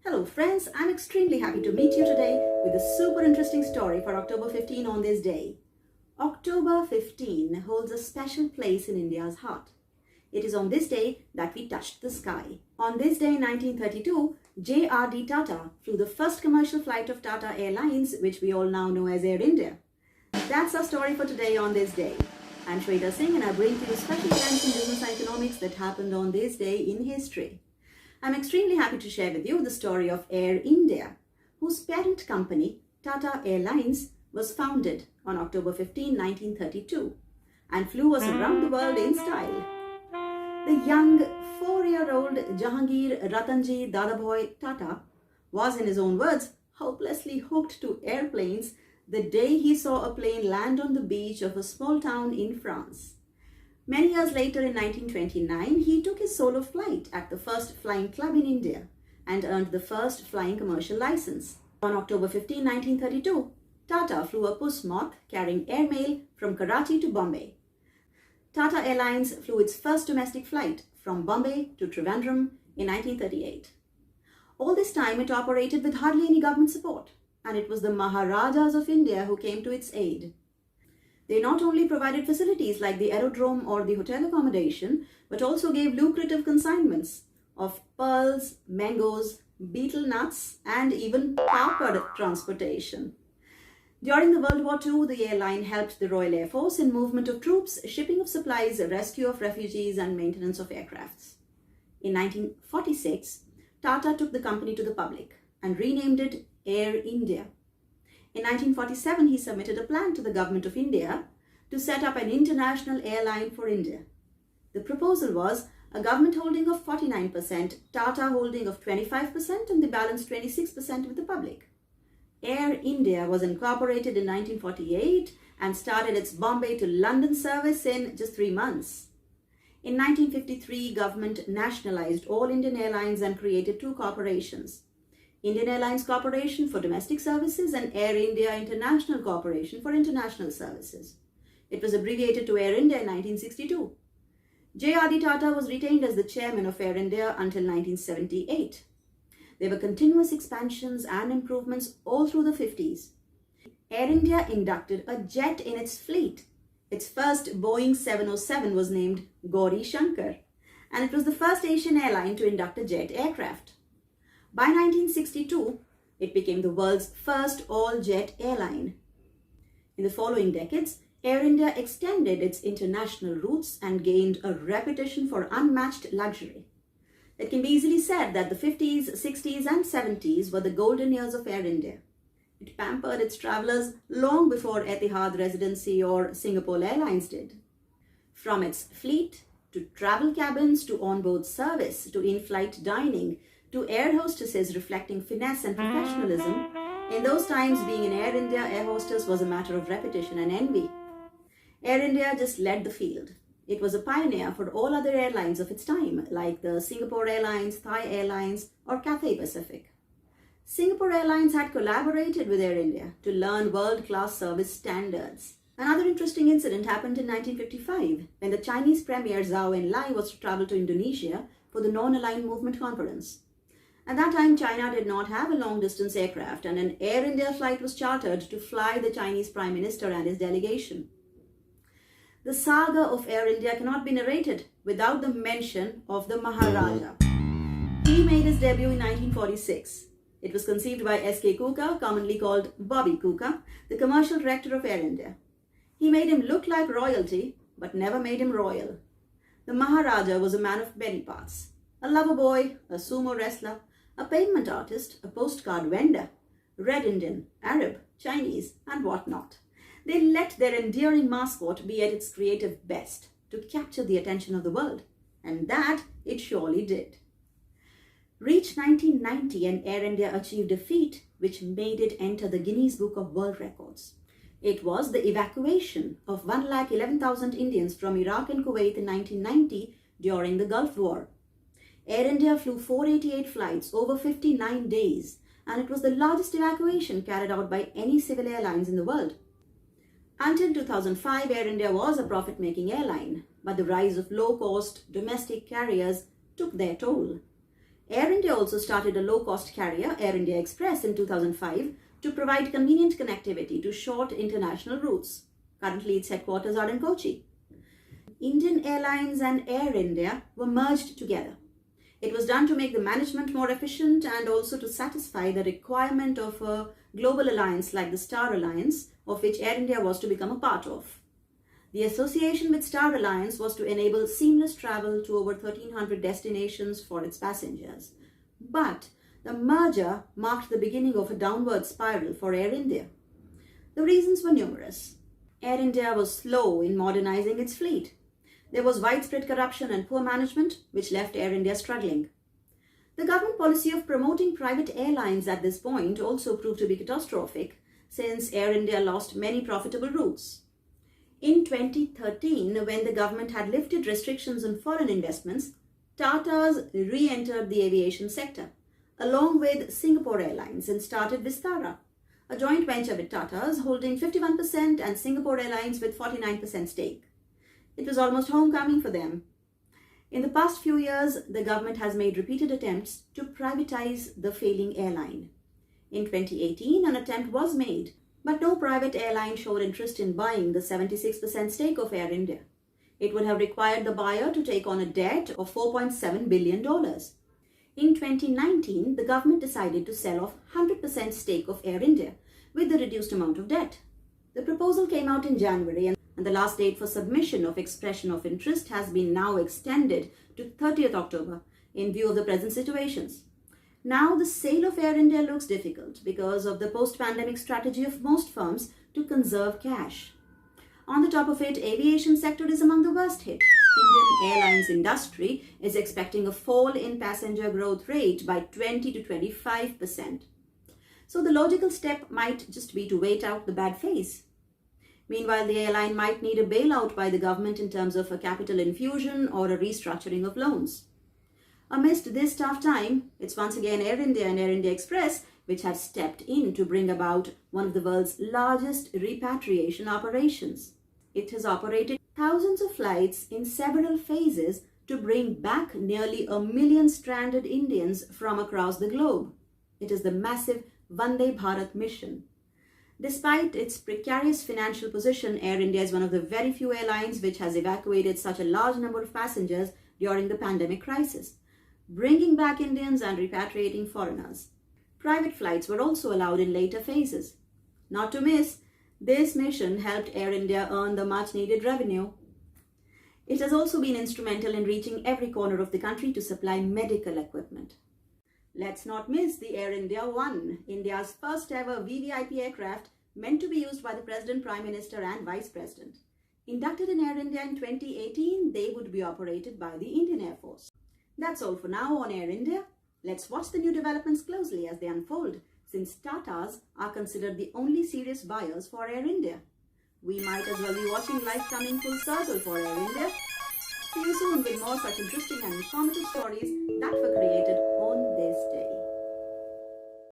Hello friends, I'm extremely happy to meet you today with a super interesting story for October 15 on this day. October 15 holds a special place in India's heart. It is on this day that we touched the sky. On this day in 1932, J.R.D. Tata flew the first commercial flight of Tata Airlines, which we all now know as AirIndia. That's our story for today on this day. I'm Shweta Singh and I bring to you special events in business and economics that happened on this day in history. I'm extremely happy to share with you the story of AirIndia, whose parent company, Tata Airlines, was founded on October 15, 1932 and flew us around the world in style. The young 4-year-old Jahangir Ratanji Dadabhoy Tata was, in his own words, hopelessly hooked to airplanes the day he saw a plane land on the beach of a small town in France. Many years later, in 1929, he took his solo flight at the first flying club in India and earned the first flying commercial license. On October 15, 1932, Tata flew a puss moth carrying airmail from Karachi to Bombay. Tata Airlines flew its first domestic flight from Bombay to Trivandrum in 1938. All this time, it operated with hardly any government support, and it was the Maharajas of India who came to its aid. They not only provided facilities like the aerodrome or the hotel accommodation, but also gave lucrative consignments of pearls, mangoes, betel nuts, and even papad transportation. During the World War II, the airline helped the Royal Air Force in movement of troops, shipping of supplies, rescue of refugees, and maintenance of aircrafts. In 1946, Tata took the company to the public and renamed it AirIndia. In 1947, he submitted a plan to the Government of India to set up an international airline for India. The proposal was a government holding of 49%, Tata holding of 25%, and the balance 26% with the public. Air India was incorporated in 1948 and started its Bombay to London service in just 3 months. In 1953, government nationalized all Indian airlines and created 2 corporations. Indian Airlines Corporation for domestic services and Air India International Corporation for international services. It was abbreviated to Air India in 1962. J.R.D. Tata was retained as the chairman of Air India until 1978. There were continuous expansions and improvements all through the 50s. Air India inducted a jet in its fleet. Its first Boeing 707 was named Gauri Shankar, and it was the first Asian airline to induct a jet aircraft. By 1962, it became the world's first all-jet airline. In the following decades, Air India extended its international routes and gained a reputation for unmatched luxury. It can be easily said that the 50s, 60s and 70s were the golden years of Air India. It pampered its travelers long before Etihad Residency or Singapore Airlines did. From its fleet, to travel cabins, to onboard service, to in-flight dining, to air hostesses reflecting finesse and professionalism, in those times being an Air India air hostess was a matter of repetition and envy. Air India just led the field. It was a pioneer for all other airlines of its time, like the Singapore Airlines, Thai Airlines, or Cathay Pacific. Singapore Airlines had collaborated with Air India to learn world-class service standards. Another interesting incident happened in 1955, when the Chinese Premier Zhou Enlai was to travel to Indonesia for the Non-Aligned Movement Conference. At that time, China did not have a long-distance aircraft, and an Air India flight was chartered to fly the Chinese Prime Minister and his delegation. The saga of Air India cannot be narrated without the mention of the Maharaja. He made his debut in 1946. It was conceived by S.K. Kuka, commonly called Bobby Kuka, the commercial director of Air India. He made him look like royalty, but never made him royal. The Maharaja was a man of many parts. A lover boy, a sumo wrestler, a pavement artist, a postcard vendor, Red Indian, Arab, Chinese, and whatnot. They let their endearing mascot be at its creative best to capture the attention of the world, and that it surely did. Reached 1990 and Air India achieved a feat which made it enter the Guinness Book of World Records. It was the evacuation of 111,000 Indians from Iraq and Kuwait in 1990 during the Gulf War. Air India flew 488 flights over 59 days, and it was the largest evacuation carried out by any civil airlines in the world. Until 2005, Air India was a profit-making airline, but the rise of low-cost domestic carriers took their toll. Air India also started a low-cost carrier, AirIndia Express, in 2005 to provide convenient connectivity to short international routes. Currently, its headquarters are in Kochi. Indian Airlines and Air India were merged together. It was done to make the management more efficient and also to satisfy the requirement of a global alliance like the Star Alliance, of which Air India was to become a part of. The association with Star Alliance was to enable seamless travel to over 1,300 destinations for its passengers. But the merger marked the beginning of a downward spiral for Air India. The reasons were numerous. Air India was slow in modernizing its fleet. There was widespread corruption and poor management, which left Air India struggling. The government policy of promoting private airlines at this point also proved to be catastrophic, since Air India lost many profitable routes. In 2013, when the government had lifted restrictions on foreign investments, Tata's re-entered the aviation sector, along with Singapore Airlines, and started Vistara, a joint venture with Tata's holding 51% and Singapore Airlines with 49% stake. It was almost homecoming for them. In the past few years, the government has made repeated attempts to privatize the failing airline. In 2018, an attempt was made, but no private airline showed interest in buying the 76% stake of Air India. It would have required the buyer to take on a debt of $4.7 billion. In 2019, the government decided to sell off 100% stake of Air India with the reduced amount of debt. The proposal came out in January, and the last date for submission of expression of interest has been now extended to 30th October in view of the present situations. Now the sale of Air India looks difficult because of the post-pandemic strategy of most firms to conserve cash. On the top of it, aviation sector is among the worst hit. Indian airlines industry is expecting a fall in passenger growth rate by 20 to 25%. So the logical step might just be to wait out the bad phase. Meanwhile, the airline might need a bailout by the government in terms of a capital infusion or a restructuring of loans. Amidst this tough time, it's once again Air India and Air India Express which have stepped in to bring about one of the world's largest repatriation operations. It has operated thousands of flights in several phases to bring back nearly 1 million stranded Indians from across the globe. It is the massive Vande Bharat mission. Despite its precarious financial position, Air India is one of the very few airlines which has evacuated such a large number of passengers during the pandemic crisis, bringing back Indians and repatriating foreigners. Private flights were also allowed in later phases. Not to miss, this mission helped Air India earn the much-needed revenue. It has also been instrumental in reaching every corner of the country to supply medical equipment. Let's not miss the Air India One, India's first ever VVIP aircraft meant to be used by the President, Prime Minister and Vice President. Inducted in Air India in 2018, they would be operated by the Indian Air Force. That's all for now on Air India. Let's watch the new developments closely as they unfold, since Tatas are considered the only serious buyers for Air India. We might as well be watching life coming full circle for Air India. See you soon with more such interesting and informative stories that were created on this day.